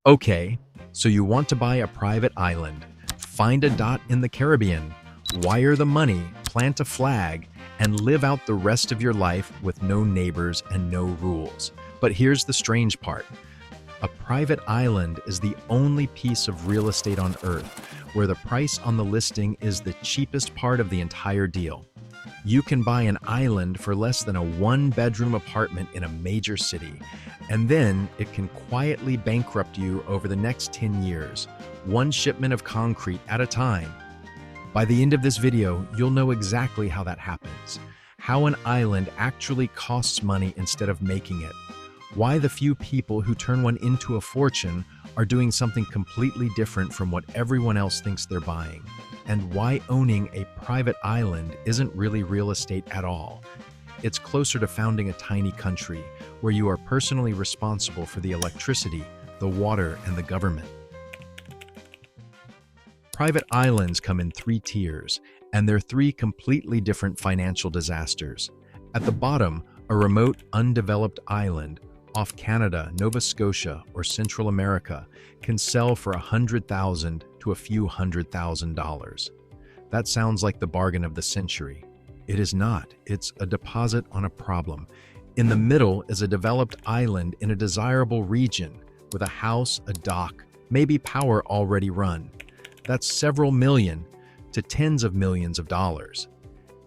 Okay, so you want to buy a private island, find a dot in the Caribbean, wire the money, plant a flag, and live out the rest of your life with no neighbors and no rules. But here's the strange part. A private island is the only piece of real estate on Earth where the price on the listing is the cheapest part of the entire deal. You can buy an island for less than a one-bedroom apartment in a major city, and then it can quietly bankrupt you over the next 10 years, one shipment of concrete at a time. By the end of this video, you'll know exactly how that happens, how an island actually costs money instead of making it, why the few people who turn one into a fortune are doing something completely different from what everyone else thinks they're buying, and why owning a private island isn't really real estate at all. It's closer to founding a tiny country where you are personally responsible for the electricity, the water, and the government. Private islands come in three tiers, and they're three completely different financial disasters. At the bottom, a remote, undeveloped island off Canada, Nova Scotia, or Central America can sell for $100,000 to a few $100,000. That sounds like the bargain of the century. It is not. It's a deposit on a problem. In the middle is a developed island in a desirable region with a house, a dock, maybe power already run. That's several million to tens of millions of dollars.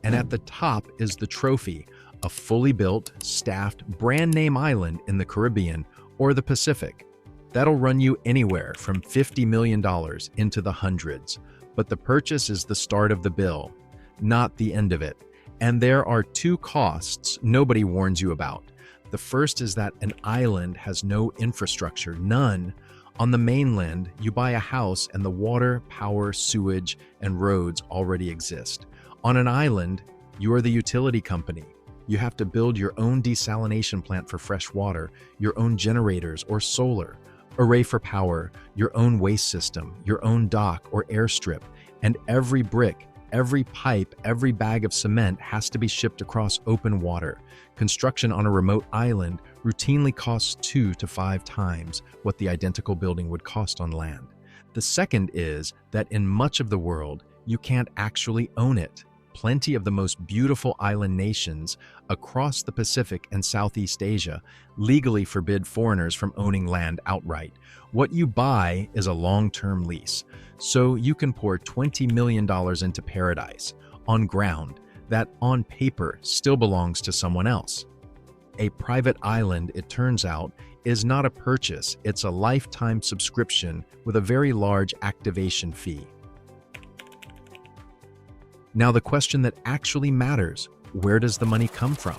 And at the top is the trophy, a fully built, staffed, brand-name island in the Caribbean or the Pacific. That'll run you anywhere from $50 million into the hundreds. But the purchase is the start of the bill, not the end of it. And there are two costs nobody warns you about. The first is that an island has no infrastructure, none. On the mainland, you buy a house and the water, power, sewage, and roads already exist. On an island, you are the utility company. You have to build your own desalination plant for fresh water, your own generators or solar, array for power, your own waste system, your own dock or airstrip, and every brick, every pipe, every bag of cement has to be shipped across open water. Construction on a remote island routinely costs 2 to 5 times what the identical building would cost on land. The second is that in much of the world, you can't actually own it. Plenty of the most beautiful island nations across the Pacific and Southeast Asia legally forbid foreigners from owning land outright. What you buy is a long-term lease, so you can pour $20 million into paradise on ground that, on paper, still belongs to someone else. A private island, it turns out, is not a purchase, it's a lifetime subscription with a very large activation fee. Now the question that actually matters, where does the money come from?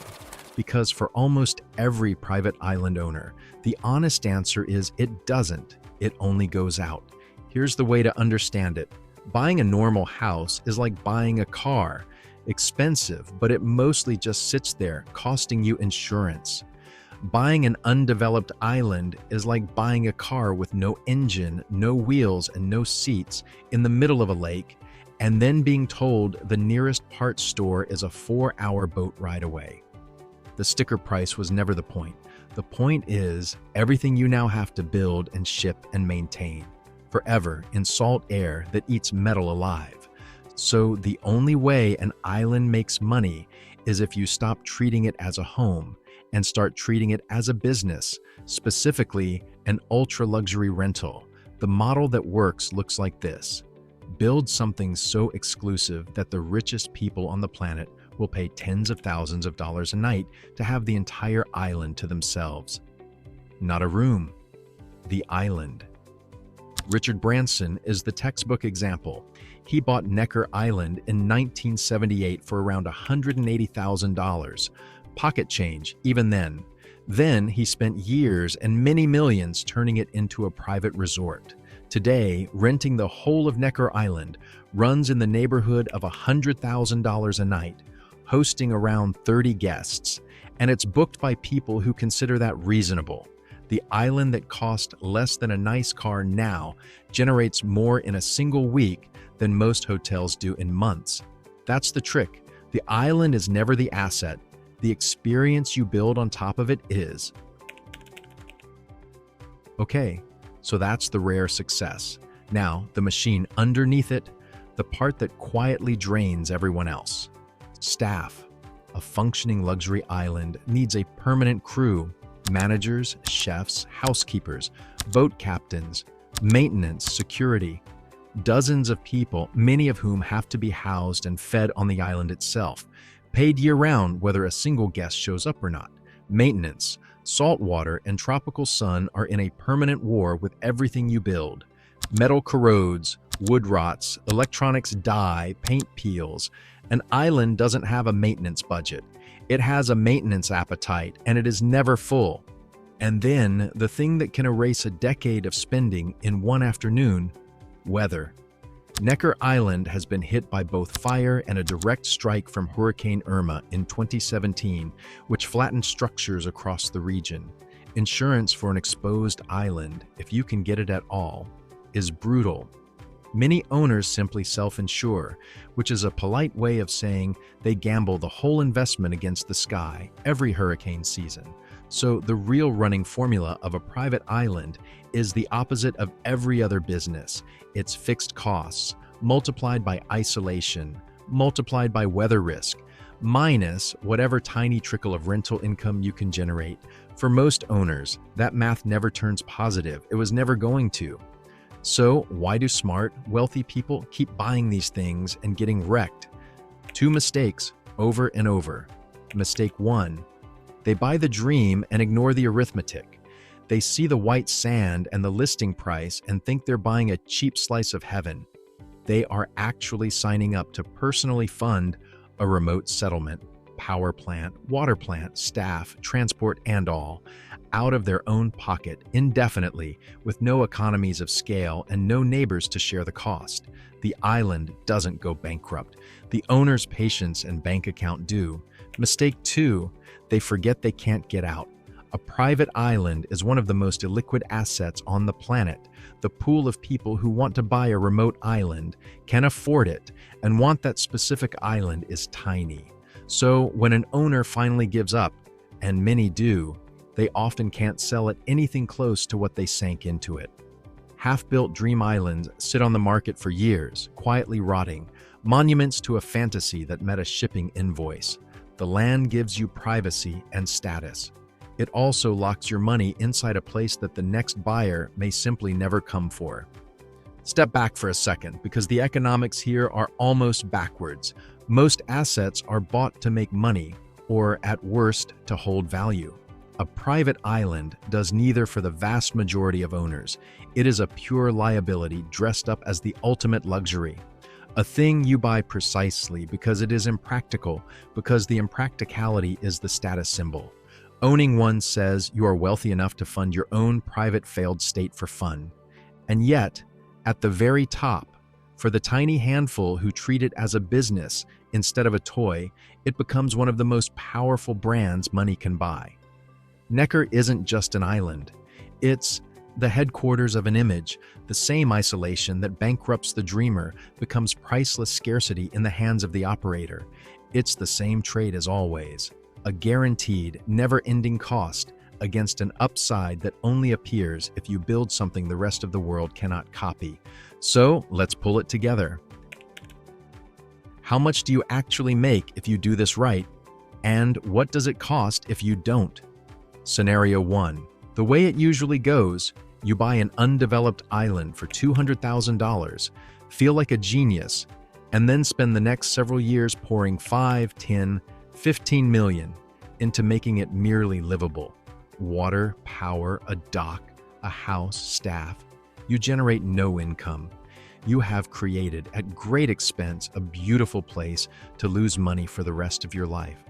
Because for almost every private island owner, the honest answer is it doesn't, it only goes out. Here's the way to understand it. Buying a normal house is like buying a car. Expensive, but it mostly just sits there, costing you insurance. Buying an undeveloped island is like buying a car with no engine, no wheels, and no seats in the middle of a lake, and then being told the nearest parts store is a 4-hour boat ride away. The sticker price was never the point. The point is everything you now have to build and ship and maintain, forever in salt air that eats metal alive. So the only way an island makes money is if you stop treating it as a home and start treating it as a business, specifically an ultra-luxury rental. The model that works looks like this. Build something so exclusive that the richest people on the planet will pay tens of thousands of dollars a night to have the entire island to themselves. Not a room, the island. Richard Branson is the textbook example. He bought Necker Island in 1978 for around $180,000. Pocket change, even then. Then he spent years and many millions turning it into a private resort. Today, renting the whole of Necker Island runs in the neighborhood of $100,000 a night, hosting around 30 guests, and it's booked by people who consider that reasonable. The island that cost less than a nice car now generates more in a single week than most hotels do in months. That's the trick. The island is never the asset. The experience you build on top of it is. Okay, So that's the rare success. Now, the machine underneath it, the part that quietly drains everyone else. Staff. A functioning luxury island needs a permanent crew: managers, chefs, housekeepers, boat captains, maintenance, security. Dozens of people, many of whom have to be housed and fed on the island itself, paid year-round whether a single guest shows up or not. Maintenance. Salt water and tropical sun are in a permanent war with everything you build. Metal corrodes, wood rots, electronics die, paint peels. An island doesn't have a maintenance budget. It has a maintenance appetite, and it is never full. And then, the thing that can erase a decade of spending in one afternoon: weather. Necker Island has been hit by both fire and a direct strike from Hurricane Irma in 2017, which flattened structures across the region. Insurance for an exposed island, if you can get it at all, is brutal. Many owners simply self-insure, which is a polite way of saying they gamble the whole investment against the sky every hurricane season. So the real running formula of a private island is the opposite of every other business. It's fixed costs, multiplied by isolation, multiplied by weather risk, minus whatever tiny trickle of rental income you can generate. For most owners, that math never turns positive. It was never going to. So why do smart, wealthy people keep buying these things and getting wrecked? Two mistakes over and over. Mistake one: they buy the dream and ignore the arithmetic. They see the white sand and the listing price and think they're buying a cheap slice of heaven. They are actually signing up to personally fund a remote settlement, power plant, water plant, staff, transport, and all, out of their own pocket indefinitely, with no economies of scale and no neighbors to share the cost. The island doesn't go bankrupt. The owner's patience and bank account do. Mistake two: they forget they can't get out. A private island is one of the most illiquid assets on the planet. The pool of people who want to buy a remote island, can afford it, and want that specific island is tiny. So when an owner finally gives up, and many do, they often can't sell at anything close to what they sank into it. Half-built dream islands sit on the market for years, quietly rotting, monuments to a fantasy that met a shipping invoice. The land gives you privacy and status. It also locks your money inside a place that the next buyer may simply never come for. Step back for a second, because the economics here are almost backwards. Most assets are bought to make money, or at worst, to hold value. A private island does neither for the vast majority of owners. It is a pure liability dressed up as the ultimate luxury. A thing you buy precisely because it is impractical, because the impracticality is the status symbol. Owning one says you are wealthy enough to fund your own private failed state for fun. And yet, at the very top, for the tiny handful who treat it as a business instead of a toy, it becomes one of the most powerful brands money can buy. Necker isn't just an island. It's the headquarters of an image. The same isolation that bankrupts the dreamer becomes priceless scarcity in the hands of the operator. It's the same trade as always. A guaranteed, never-ending cost against an upside that only appears if you build something the rest of the world cannot copy. So, let's pull it together. How much do you actually make if you do this right? And what does it cost if you don't? Scenario 1. The way it usually goes: you buy an undeveloped island for $200,000, feel like a genius, and then spend the next several years pouring 5, 10, 15 million into making it merely livable. Water, power, a dock, a house, staff. You generate no income. You have created, at great expense, a beautiful place to lose money for the rest of your life.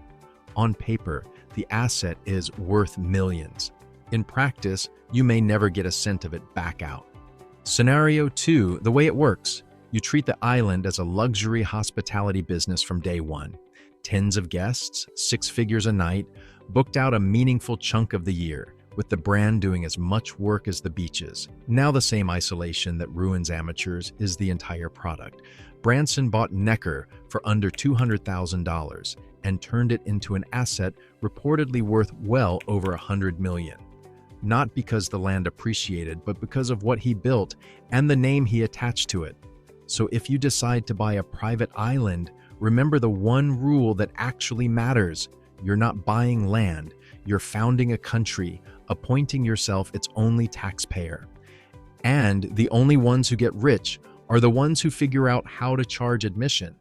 On paper, the asset is worth millions. In practice, you may never get a cent of it back out. Scenario 2, the way it works: you treat the island as a luxury hospitality business from day one. Tens of guests, 6 figures a night, booked out a meaningful chunk of the year, with the brand doing as much work as the beaches. Now the same isolation that ruins amateurs is the entire product. Branson bought Necker for under $200,000 and turned it into an asset reportedly worth well over $100 million. not because the land appreciated, but because of what he built and the name he attached to it. So if you decide to buy a private island, remember the one rule that actually matters. You're not buying land, you're founding a country, appointing yourself its only taxpayer. And the only ones who get rich are the ones who figure out how to charge admission.